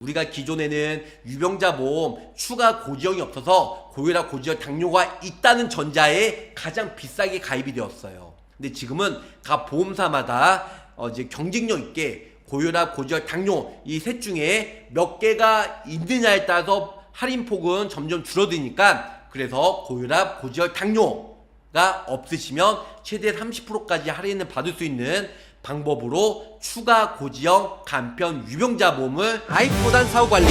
우리가 기존에는 유병자 보험 추가 고지형이 없어서 고혈압, 고지혈, 당뇨가 있다는 전자에 가장 비싸게 가입이 되었어요. 근데 지금은 각 보험사마다 이제 경쟁력 있게 고혈압, 고지혈, 당뇨 이 셋 중에 몇 개가 있느냐에 따라서 할인폭은 점점 줄어드니까, 그래서 고혈압, 고지혈, 당뇨가 없으시면 최대 30%까지 할인을 받을 수 있는 방법으로 추가 고지형 간편 유병자 보험을 가입보단 사후관리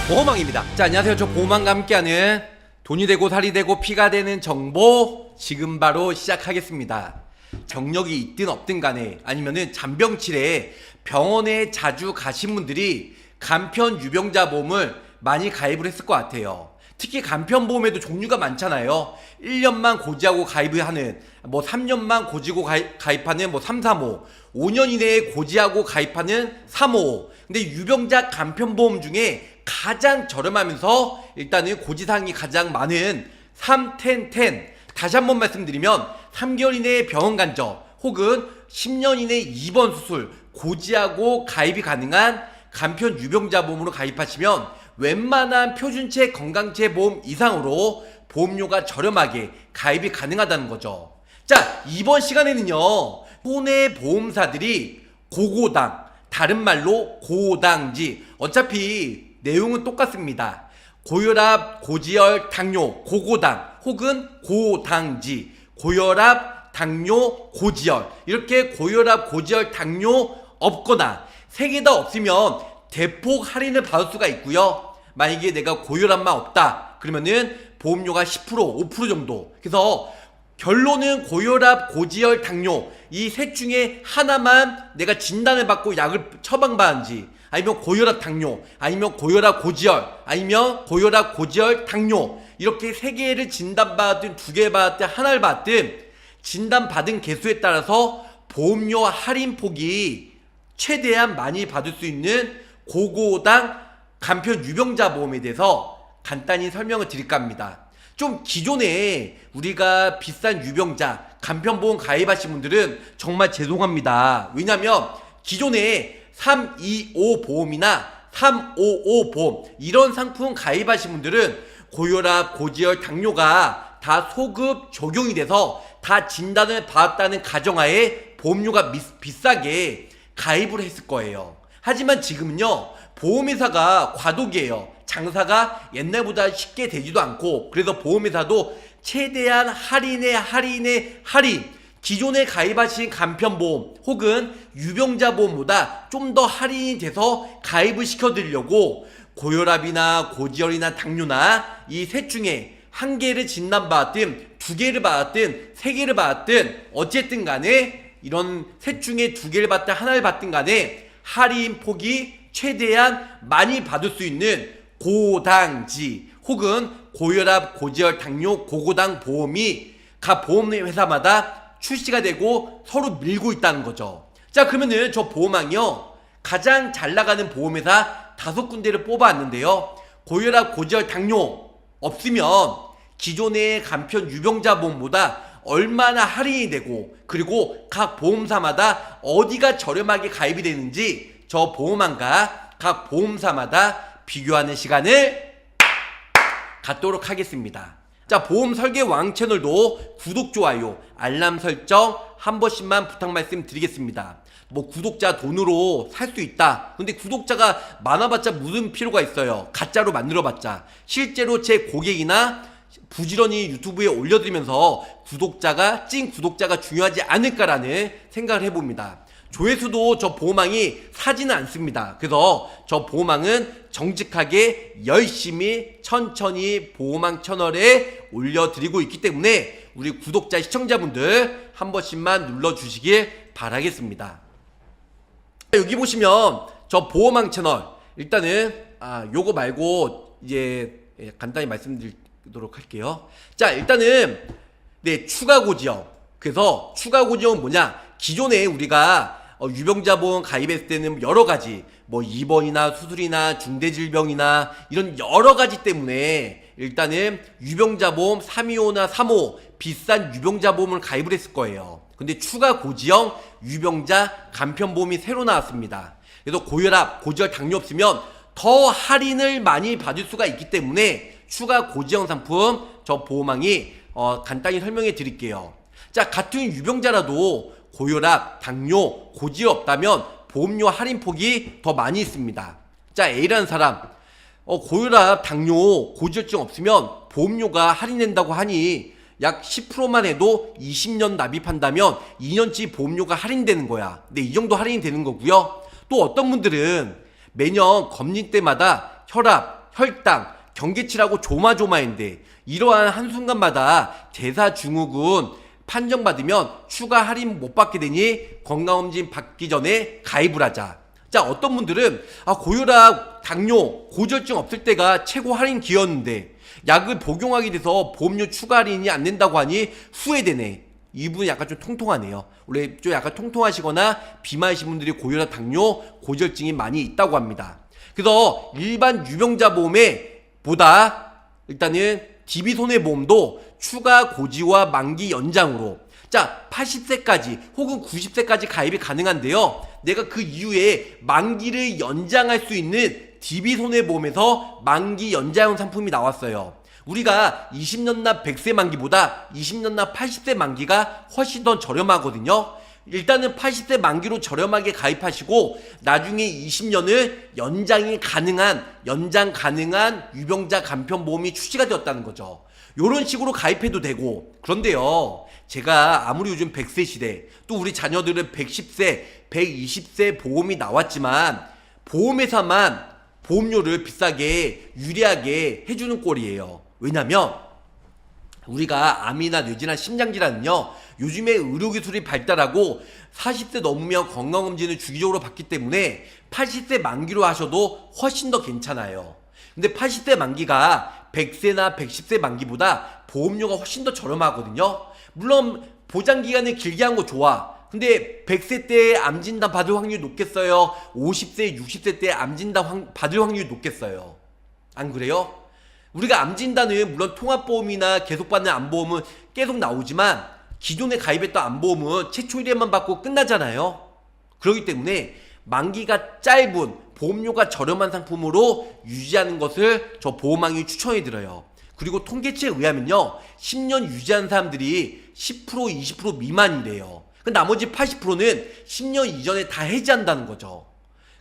보험왕입니다. 자, 안녕하세요. 저 보험왕과 함께하는 돈이 되고 살이 되고 피가 되는 정보 지금 바로 시작하겠습니다. 경력이 있든 없든 간에, 아니면은 잔병치레 병원에 자주 가신 분들이 간편 유병자 보험을 많이 가입을 했을 것 같아요. 특히 간편보험에도 종류가 많잖아요. 1년만 고지하고 가입을 하는, 3년만 고지고 가입하는 335, 5년 이내에 고지하고 가입하는 355. 근데 유병자 간편보험 중에 가장 저렴하면서 일단은 고지사항이 가장 많은 31010. 다시 한번 말씀드리면 3개월 이내에 병원 간접 혹은 10년 이내 입원 수술 고지하고 가입이 가능한 간편 유병자 보험으로 가입하시면 웬만한 표준체 건강체 보험 이상으로 보험료가 저렴하게 가입이 가능하다는 거죠. 자, 이번 시간에는요, 손해보험사들이 고고당, 다른 말로 고당지, 어차피 내용은 똑같습니다. 고혈압, 고지혈, 당뇨, 고고당 혹은 고당지, 고혈압, 당뇨, 고지혈, 이렇게 고혈압, 고지혈, 당뇨 없거나 세 개 다 없으면 대폭 할인을 받을 수가 있고요. 만약에 내가 고혈압만 없다 그러면은 보험료가 10%, 5% 정도. 그래서 결론은 고혈압, 고지혈, 당뇨 이 셋 중에 하나만 내가 진단을 받고 약을 처방받은지, 아니면 고혈압, 당뇨, 아니면 고혈압, 고지혈, 아니면 고혈압, 고지혈, 당뇨, 이렇게 세 개를 진단받든 두 개 받든 하나를 받든 진단받은 개수에 따라서 보험료 할인폭이 최대한 많이 받을 수 있는 고고당 간편 유병자 보험에 대해서 간단히 설명을 드릴까 합니다. 좀 기존에 우리가 비싼 유병자 간편보험 가입하신 분들은 정말 죄송합니다. 왜냐면 기존에 325 보험이나 355 보험 이런 상품 가입하신 분들은 고혈압, 고지혈, 당뇨가 다 소급 적용이 돼서 다 진단을 받았다는 가정하에 보험료가 비싸게 가입을 했을 거예요. 하지만 지금은요, 보험회사가 과도기예요. 장사가 옛날보다 쉽게 되지도 않고, 그래서 보험회사도 최대한 할인, 기존에 가입하신 간편보험 혹은 유병자 보험보다 좀 더 할인이 돼서 가입을 시켜드리려고 고혈압이나 고지혈이나 당뇨나 이 셋 중에 한 개를 진단받았든 두 개를 받았든 세 개를 받았든 어쨌든 간에 이런 셋 중에 두 개를 받든 하나를 받든 간에 할인 폭이 최대한 많이 받을 수 있는 고당지 혹은 고혈압, 고지혈, 당뇨, 고고당 보험이 각 보험회사마다 출시가 되고 서로 밀고 있다는 거죠. 자, 그러면은 저 보험왕이요, 가장 잘 나가는 보험회사 5군데를 뽑아왔는데요. 고혈압, 고지혈, 당뇨 없으면 기존의 간편 유병자 보험보다 얼마나 할인이 되고, 그리고 각 보험사마다 어디가 저렴하게 가입이 되는지 저 보험왕과 각 보험사마다 비교하는 시간을 갖도록 하겠습니다. 자, 보험 설계 왕 채널도 구독, 좋아요, 알람 설정 한 번씩만 부탁 말씀드리겠습니다. 구독자 돈으로 살 수 있다. 근데 구독자가 많아봤자 무슨 필요가 있어요. 가짜로 만들어봤자. 실제로 제 고객이나 부지런히 유튜브에 올려드리면서 찐 구독자가 중요하지 않을까라는 생각을 해봅니다. 조회수도 저 보험왕이 사지는 않습니다. 그래서 저 보험왕은 정직하게 열심히 천천히 보험왕 채널에 올려드리고 있기 때문에 우리 구독자 시청자분들 한 번씩만 눌러주시길 바라겠습니다. 여기 보시면 저 보험왕 채널, 일단은 요거 말고 이제 간단히 말씀드리도록 할게요. 자, 일단은 추가 고지형. 그래서 추가 고지형은 뭐냐? 기존에 우리가 유병자 보험 가입했을 때는 여러 가지 입원이나 수술이나 중대질병이나 이런 여러 가지 때문에 일단은 유병자 보험 325나 355 비싼 유병자 보험을 가입을 했을 거예요. 근데 추가 고지형 유병자 간편보험이 새로 나왔습니다. 그래서 고혈압, 고지혈, 당뇨 없으면 더 할인을 많이 받을 수가 있기 때문에 추가 고지형 상품 저 보험왕이 간단히 설명해 드릴게요. 자, 같은 유병자라도 고혈압, 당뇨, 고지혈 없다면 보험료 할인 폭이 더 많이 있습니다. 자, A라는 사람 고혈압, 당뇨, 고지혈증 없으면 보험료가 할인된다고 하니 약 10%만 해도 20년 납입한다면 2년치 보험료가 할인되는 거야. 근데 이 정도 할인이 되는 거고요. 또 어떤 분들은 매년 검진 때마다 혈압, 혈당, 경계치라고 조마조마인데 이러한 한순간마다 대사증후군 판정받으면 추가 할인 못 받게 되니 건강검진 받기 전에 가입을 하자. 자, 어떤 분들은 고혈압, 당뇨, 고지혈증 없을 때가 최고 할인 기회였는데 약을 복용하게 돼서 보험료 추가 할인이 안 된다고 하니 후회되네. 이분 약간 좀 통통하네요. 원래 좀 약간 통통하시거나 비만이신 분들이 고혈압, 당뇨, 고지혈증이 많이 있다고 합니다. 그래서 일반 유병자 보험에 보다 일단은 DB손해보험도 추가 고지와 만기 연장으로 자 80세까지 혹은 90세까지 가입이 가능한데요. 내가 그 이후에 만기를 연장할 수 있는 DB손해보험에서 만기 연장형 상품이 나왔어요. 우리가 20년 납 100세 만기보다 20년 납 80세 만기가 훨씬 더 저렴하거든요. 일단은 80세 만기로 저렴하게 가입하시고 나중에 20년을 연장 가능한 유병자 간편보험이 출시가 되었다는 거죠. 요런 식으로 가입해도 되고, 그런데요, 제가 아무리 요즘 100세 시대 또 우리 자녀들은 110세 120세 보험이 나왔지만 보험회사만 보험료를 비싸게 유리하게 해주는 꼴이에요. 왜냐면 우리가 암이나 뇌질환, 심장질환은요 요즘에 의료기술이 발달하고 40세 넘으면 건강검진을 주기적으로 받기 때문에 80세 만기로 하셔도 훨씬 더 괜찮아요. 근데 80세 만기가 100세나 110세 만기보다 보험료가 훨씬 더 저렴하거든요. 물론 보장기간을 길게 한 거 좋아. 근데 100세 때 암진단 받을 확률이 높겠어요? 50세, 60세 때 암진단 받을 확률이 높겠어요? 안 그래요? 우리가 암진단은 물론 통합보험이나 계속받는 암보험은 계속 나오지만 기존에 가입했던 암보험은 최초 1회만 받고 끝나잖아요. 그렇기 때문에 만기가 짧은 보험료가 저렴한 상품으로 유지하는 것을 저 보험왕이 추천해드려요. 그리고 통계치에 의하면요 10년 유지한 사람들이 10% 20% 미만이래요. 나머지 80%는 10년 이전에 다 해지한다는 거죠.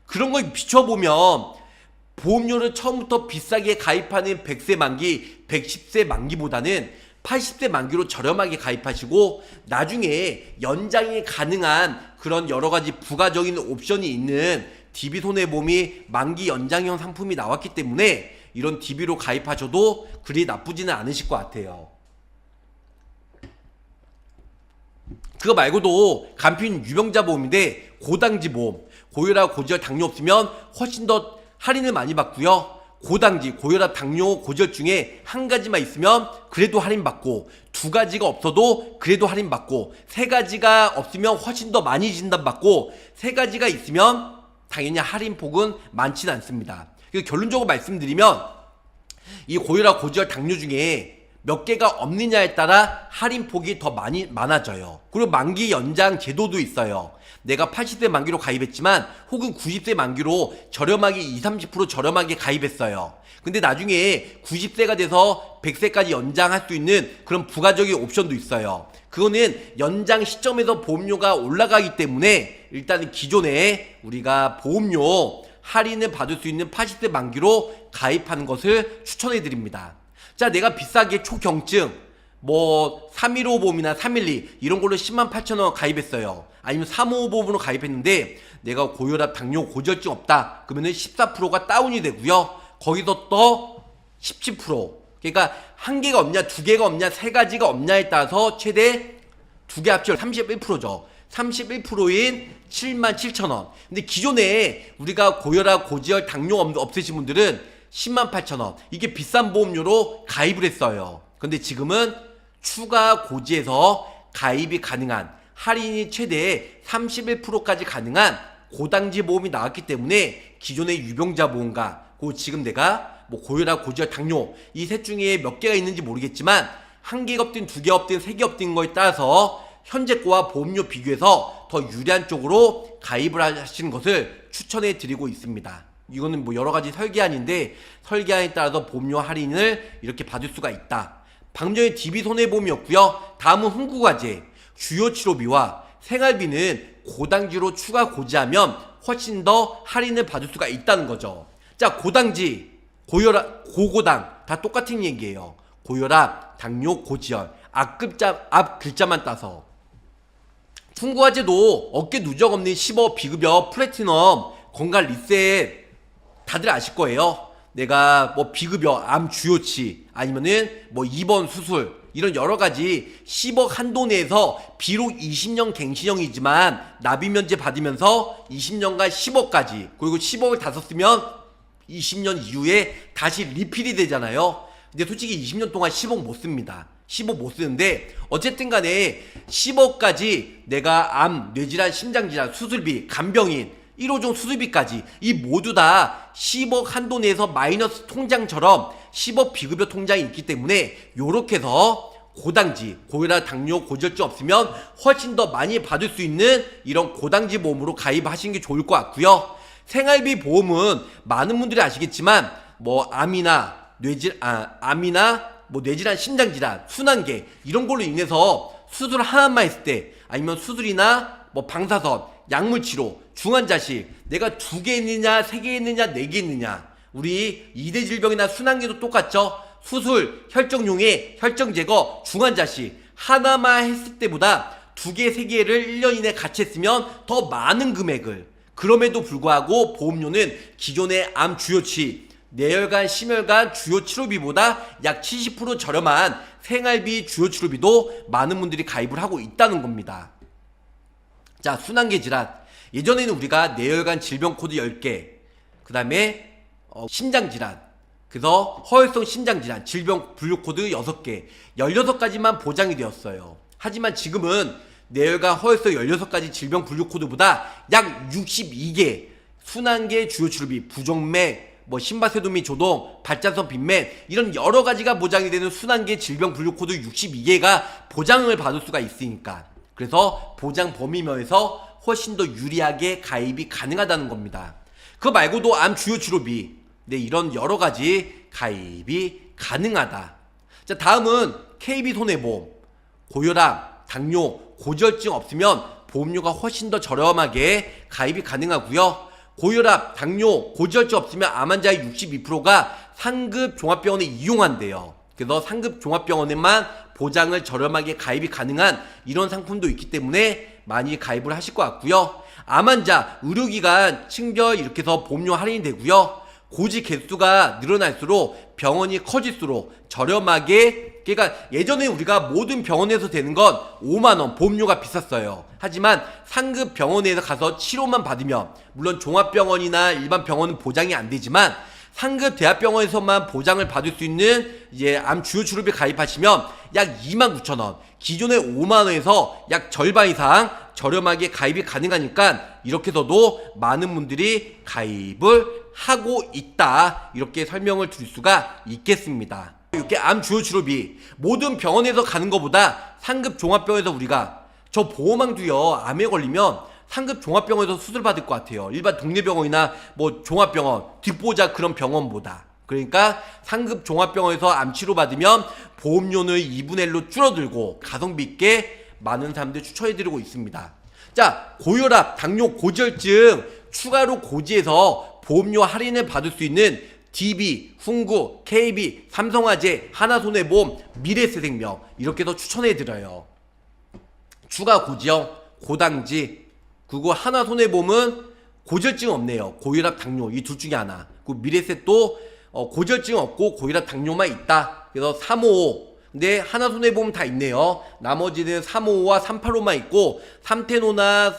그런 걸 비춰보면 보험료를 처음부터 비싸게 가입하는 100세 만기, 110세 만기보다는 80세 만기로 저렴하게 가입하시고 나중에 연장이 가능한 그런 여러가지 부가적인 옵션이 있는 DB손해보험이 만기 연장형 상품이 나왔기 때문에 이런 DB로 가입하셔도 그리 나쁘지는 않으실 것 같아요. 그거 말고도 간편 유병자 보험인데 고당지 보험, 고혈압, 고지혈, 당뇨 없으면 훨씬 더 할인을 많이 받고요. 고당지, 고혈압, 당뇨, 고지혈 중에 한 가지만 있으면 그래도 할인받고, 두 가지가 없어도 그래도 할인받고, 세 가지가 없으면 훨씬 더 많이 진단받고, 세 가지가 있으면 당연히 할인폭은 많지는 않습니다. 그래서 결론적으로 말씀드리면 이 고혈압, 고지혈, 당뇨 중에 몇 개가 없느냐에 따라 할인폭이 더 많아져요. 그리고 만기 연장 제도도 있어요. 내가 80세 만기로 가입했지만 혹은 90세 만기로 저렴하게 20-30% 저렴하게 가입했어요. 근데 나중에 90세가 돼서 100세까지 연장할 수 있는 그런 부가적인 옵션도 있어요. 그거는 연장 시점에서 보험료가 올라가기 때문에 일단은 기존에 우리가 보험료 할인을 받을 수 있는 80세 만기로 가입하는 것을 추천해 드립니다. 자, 내가 비싸게 초경증 315 보험이나 312 이런 걸로 108,000원 가입했어요. 아니면 355 보험으로 가입했는데 내가 고혈압, 당뇨, 고지혈증 없다 그러면은 14%가 다운이 되고요. 거기서 또 17%, 그러니까 한 개가 없냐, 두 개가 없냐, 세 가지가 없냐에 따라서 최대 두 개 합치면 31%죠. 31%인 77,000원. 근데 기존에 우리가 고혈압, 고지혈, 당뇨 없으신 분들은 108,000원. 이게 비싼 보험료로 가입을 했어요. 근데 지금은 추가 고지에서 가입이 가능한, 할인이 최대 31%까지 가능한 고당지 보험이 나왔기 때문에 기존의 유병자 보험과 지금 내가 고혈압, 고지혈, 당뇨 이 셋 중에 몇 개가 있는지 모르겠지만 한 개가 없든 두 개 없든 세 개 없든 거에 따라서 현재 거와 보험료 비교해서 더 유리한 쪽으로 가입을 하시는 것을 추천해 드리고 있습니다. 이거는 뭐 여러가지 설계안인데 설계안에 따라서 보험료 할인을 이렇게 받을 수가 있다. 방금 전에 DB 손해보험이었고요. 다음은 훈구과제, 주요 치료비와 생활비는 고당지로 추가 고지하면 훨씬 더 할인을 받을 수가 있다는 거죠. 자, 고당지, 고혈압, 고고당 다 똑같은 얘기예요. 고혈압, 당뇨, 고지혈 앞 글자만 따서. 훈구과제도 어깨 누적 없는 10억 비급여 플래티넘 건강 리셋 다들 아실 거예요. 내가 뭐 비급여, 암 주요치 아니면은 뭐 입원 수술 이런 여러가지 10억 한도 내에서 비록 20년 갱신형이지만 납입 면제 받으면서 20년간 10억까지 그리고 10억을 다 썼으면 20년 이후에 다시 리필이 되잖아요. 근데 솔직히 20년 동안 10억 못 씁니다. 10억 못 쓰는데 어쨌든 간에 10억까지 내가 암, 뇌질환, 심장질환, 수술비, 간병인 1호종 수술비까지 이 모두 다 10억 한도 내에서 마이너스 통장처럼 10억 비급여 통장이 있기 때문에 요렇게 해서 고당지, 고혈압, 당뇨, 고지혈증 없으면 훨씬 더 많이 받을 수 있는 이런 고당지 보험으로 가입하시는 게 좋을 것 같고요. 생활비 보험은 많은 분들이 아시겠지만 뭐 암이나 뇌질환, 심장질환, 순환계 이런 걸로 인해서 수술 하나만 했을 때 아니면 수술이나 뭐 방사선, 약물치료, 중환자실 내가 2개 있느냐 3개 있느냐 4개 있느냐 우리 2대 질병이나 순환계도 똑같죠. 수술, 혈정용해, 혈정 제거, 중환자실 하나만 했을 때보다 2개, 3개를 1년 이내 같이 했으면 더 많은 금액을 그럼에도 불구하고 보험료는 기존의 암 주요치 뇌혈관, 심혈관 주요 치료비보다 약 70% 저렴한 생활비 주요 치료비도 많은 분들이 가입을 하고 있다는 겁니다. 자, 순환계 질환. 예전에는 우리가 뇌혈관 질병 코드 10개, 그 다음에 심장질환, 그래서 허혈성 심장질환 질병 분류 코드 6개, 16가지만 보장이 되었어요. 하지만 지금은 뇌혈관, 허혈성 16가지 질병 분류 코드보다 약 62개 순환계 주요 치료비, 부정맥, 뭐 심바세도미 조동, 발전성 빈맥 이런 여러 가지가 보장이 되는 순환계 질병 분류 코드 62개가 보장을 받을 수가 있으니까 그래서 보장 범위면에서 훨씬 더 유리하게 가입이 가능하다는 겁니다. 그거 말고도 암 주요 치료비 네, 이런 여러 가지 가입이 가능하다. 자, 다음은 KB 손해보험. 고혈압, 당뇨, 고지혈증 없으면 보험료가 훨씬 더 저렴하게 가입이 가능하고요. 고혈압, 당뇨, 고지혈증 없으면 암 환자의 62%가 상급 종합병원에 이용한대요. 그래서 상급 종합병원에만 보장을 저렴하게 가입이 가능한 이런 상품도 있기 때문에 많이 가입을 하실 것 같고요. 암 환자, 의료기관, 층별 이렇게 해서 보험료 할인이 되고요. 고지 개수가 늘어날수록 병원이 커질수록 저렴하게 그러니까 예전에 우리가 모든 병원에서 되는 건 5만원 보험료가 비쌌어요. 하지만 상급 병원에서 가서 치료만 받으면 물론 종합병원이나 일반 병원은 보장이 안 되지만 상급 대학병원에서만 보장을 받을 수 있는 이제 암 주요 치료비 가입하시면 약 29,000원 기존의 5만원에서 약 절반 이상 저렴하게 가입이 가능하니까 이렇게 해서도 많은 분들이 가입을 하고 있다 이렇게 설명을 드릴 수가 있겠습니다. 이렇게 암 주요 치료비 모든 병원에서 가는 것보다 상급 종합병원에서 우리가 저 보험왕도요 암에 걸리면 상급 종합병원에서 수술 받을 것 같아요. 일반 동네병원이나 뭐 종합병원 뒷보자 그런 병원보다. 그러니까 상급 종합병원에서 암 치료 받으면 보험료는 2분의 1로 줄어들고 가성비 있게 많은 사람들 추천해드리고 있습니다. 자, 고혈압, 당뇨, 고지혈증 추가로 고지해서 보험료 할인을 받을 수 있는 DB, 훈구, KB, 삼성화재, 하나손해보험, 미래에셋생명 이렇게 더 추천해드려요. 추가 고지형, 고당지 그리고 하나손해보험은 고지혈증 없네요. 고혈압, 당뇨 이 둘 중에 하나. 그리고 미래에셋도 고지혈증 없고 고혈압, 당뇨만 있다. 그래서 355 근데 하나손해보험 다 있네요. 나머지는 355와 385만 있고 3텐오나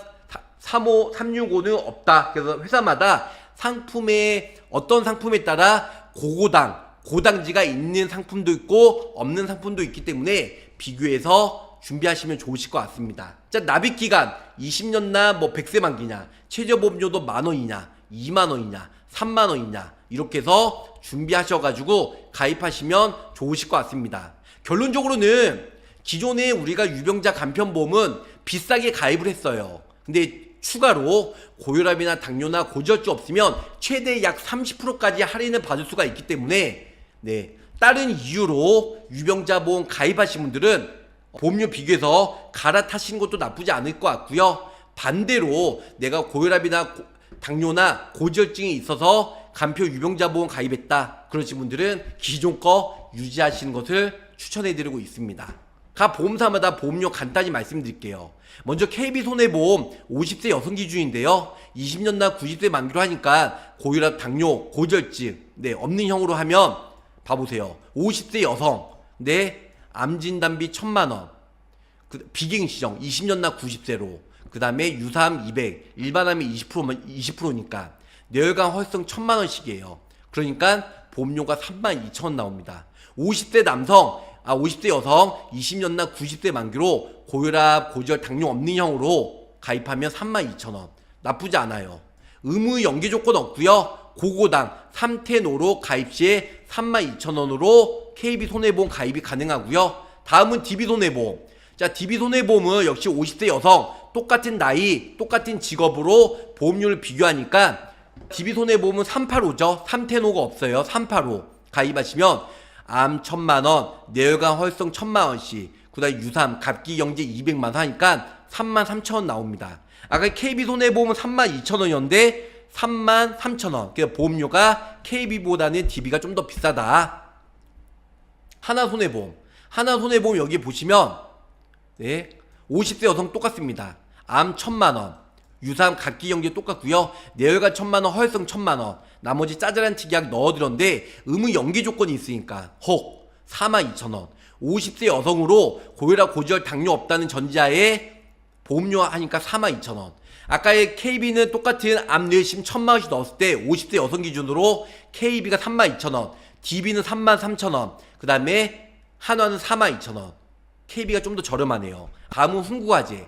35, 365는 없다. 그래서 회사마다 상품의 어떤 상품에 따라 고고당, 고당지가 있는 상품도 있고 없는 상품도 있기 때문에 비교해서 준비하시면 좋으실 것 같습니다. 자, 납입기간 20년나 뭐 100세 만기냐, 최저보험료도 만원이냐, 2만원이냐, 3만원이냐 이렇게 해서 준비하셔가지고 가입하시면 좋으실 것 같습니다. 결론적으로는 기존에 우리가 유병자 간편보험은 비싸게 가입을 했어요. 근데 추가로 고혈압이나 당뇨나 고지혈증 없으면 최대 약 30%까지 할인을 받을 수가 있기 때문에 다른 이유로 유병자 보험 가입하신 분들은 보험료 비교해서 갈아타시는 것도 나쁘지 않을 것 같고요. 반대로 내가 고혈압이나 당뇨나 고지혈증이 있어서 간표 유병자 보험 가입했다 그러신 분들은 기존 거 유지하시는 것을 추천해드리고 있습니다. 각 보험사마다 보험료 간단히 말씀드릴게요. 먼저 KB손해보험 50세 여성 기준인데요. 20년 나 90세 만기로 하니까 고혈압, 당뇨, 고지혈증 없는 형으로 하면 봐보세요. 50세 여성 암진단비 1000만원, 비갱시정 20년 나 90세로, 그 다음에 유사암 200, 일반암이 20%니까 뇌혈관 활성 1000만원씩이에요. 그러니까 보험료가 32,000원 나옵니다. 50세 남성, 50세 여성 20년 나 90세 만기로 고혈압, 고지혈, 당뇨 없는 형으로 가입하면 32,000원. 나쁘지 않아요. 의무 연계 조건 없고요. 고고당 3텐오로 가입 시에 32,000원으로 KB손해보험 가입이 가능하고요. 다음은 DB손해보험. 자, DB손해보험은 역시 50세 여성, 똑같은 나이, 똑같은 직업으로 보험료를 비교하니까 DB손해보험은 385죠. 3텐오가 없어요. 385 가입하시면 암 1000만원, 뇌혈관 활성 1000만원씩, 그 다음에 유삼, 갑기경제 200만원 하니까 33,000원 나옵니다. 아까 KB손해보험은 32,000원이었는데 33,000원. 그러니까 보험료가 KB보다는 DB가 좀 더 비싸다. 하나손해보험. 하나손해보험 여기 보시면 50세 여성 똑같습니다. 암 1000만원, 유삼, 갑기경제 똑같고요. 뇌혈관 1000만원, 허혈성 1000만원. 나머지 짜잘한 특약 넣어드렸는데 의무 연계 조건이 있으니까 42,000원. 50세 여성으로 고혈압, 고지혈, 당뇨 없다는 전제하에 보험료 하니까 42,000원. 아까의 KB는 똑같은 암, 뇌심 1000만원씩 넣었을 때 50세 여성 기준으로 KB가 32,000원, DB는 33,000원, 그 다음에 한화는 42,000원. KB가 좀 더 저렴하네요. 다음은 훈구화재.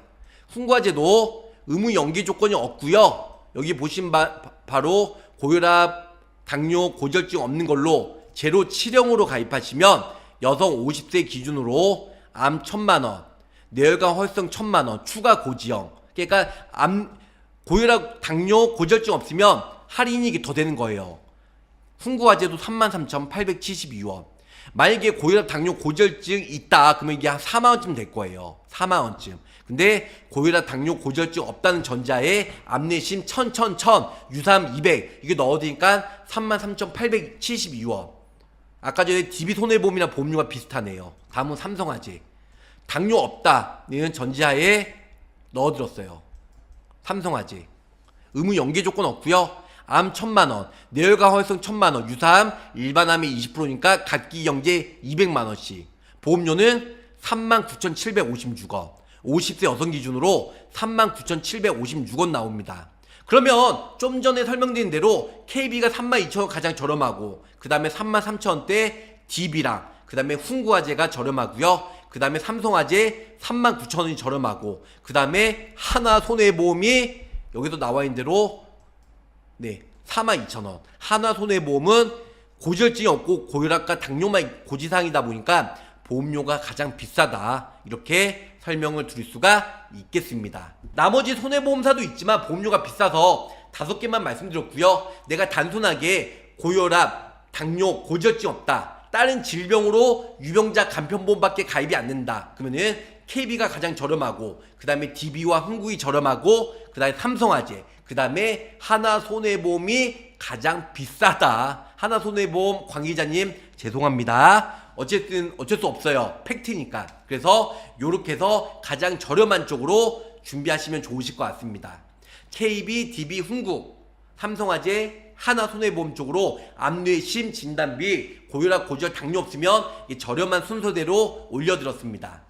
훈구화재도 의무 연계 조건이 없고요. 여기 보신 바로 고혈압, 당뇨, 고지혈증 없는 걸로 제로 7형으로 가입하시면 여성 50세 기준으로 암 1000만원, 뇌혈관 활성 1000만원, 추가 고지형. 그러니까 고혈압, 당뇨, 고지혈증 없으면 할인이 더 되는 거예요. 훈구화재도 33,872원. 만약에 고혈압, 당뇨, 고지혈증 있다 그러면 이게 한 4만원쯤 될 거예요. 4만원쯤. 근데 고혈압, 당뇨, 고지혈증 없다는 전자에 암내심 1000, 유삼 200 이게 넣어드니까 33,872원. 아까 전에 DB손해보험이나 보험료가 비슷하네요. 다음은 삼성화재. 당뇨 없다는 전자에 넣어드렸어요. 삼성화재. 의무 연계 조건 없고요. 암 1000만원, 뇌혈관 활성 1000만원, 유사암, 일반암이 20%니까 갑기경제 200만원씩. 보험료는 39,756원. 50세 여성 기준으로 39,756원 나옵니다. 그러면 좀 전에 설명드린 대로 KB가 32,000원 가장 저렴하고, 그 다음에 33,000원대 DB랑, 그 다음에 훈구화재가 저렴하고요. 그 다음에 삼성화재 39,000원이 저렴하고, 그 다음에 하나손해보험이 여기도 나와 있는 대로 42,000원. 하나손해보험은 고지혈증이 없고 고혈압과 당뇨만 고지사항이다 보니까 보험료가 가장 비싸다. 이렇게 설명을 드릴 수가 있겠습니다. 나머지 손해보험사도 있지만 보험료가 비싸서 5개만 말씀드렸고요. 내가 단순하게 고혈압, 당뇨, 고지혈증 없다. 다른 질병으로 유병자 간편보험밖에 가입이 안 된다. 그러면은 KB가 가장 저렴하고, 그 다음에 DB와 훈구이 저렴하고, 그 다음에 삼성화재, 그 다음에 하나손해보험이 가장 비싸다. 하나손해보험 관계자님 죄송합니다. 어쨌든 어쩔 수 없어요. 팩트니까. 그래서 요렇게 해서 가장 저렴한 쪽으로 준비하시면 좋으실 것 같습니다. KB, DB, 훈구, 삼성화재, 하나손해보험 쪽으로 암뇌심 진단비, 고혈압, 고지혈, 당뇨 없으면 이 저렴한 순서대로 올려드렸습니다.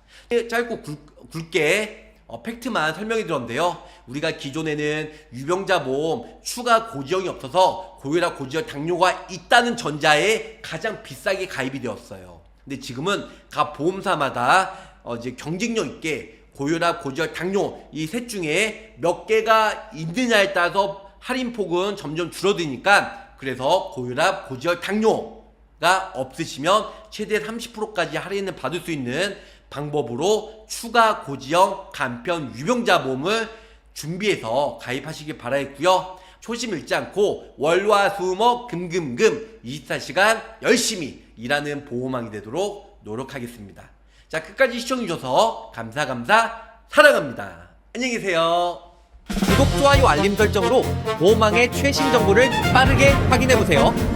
짧고 굵게 팩트만 설명해 드렸는데요. 우리가 기존에는 유병자 보험 추가 고지형이 없어서 고혈압, 고지혈, 당뇨가 있다는 전자에 가장 비싸게 가입이 되었어요. 근데 지금은 각 보험사마다 이제 경쟁력 있게 고혈압, 고지혈, 당뇨 이 셋 중에 몇 개가 있느냐에 따라서 할인폭은 점점 줄어드니까, 그래서 고혈압, 고지혈, 당뇨가 없으시면 최대 30%까지 할인을 받을 수 있는 방법으로 추가 고지형 간편 유병자 보험을 준비해서 가입하시길 바라겠고요. 초심 잃지 않고 월화수목 금금금 24시간 열심히 일하는 보호망이 되도록 노력하겠습니다. 자, 끝까지 시청해주셔서 감사 사랑합니다. 안녕히 계세요. 구독, 좋아요, 알림 설정으로 보호망의 최신 정보를 빠르게 확인해보세요.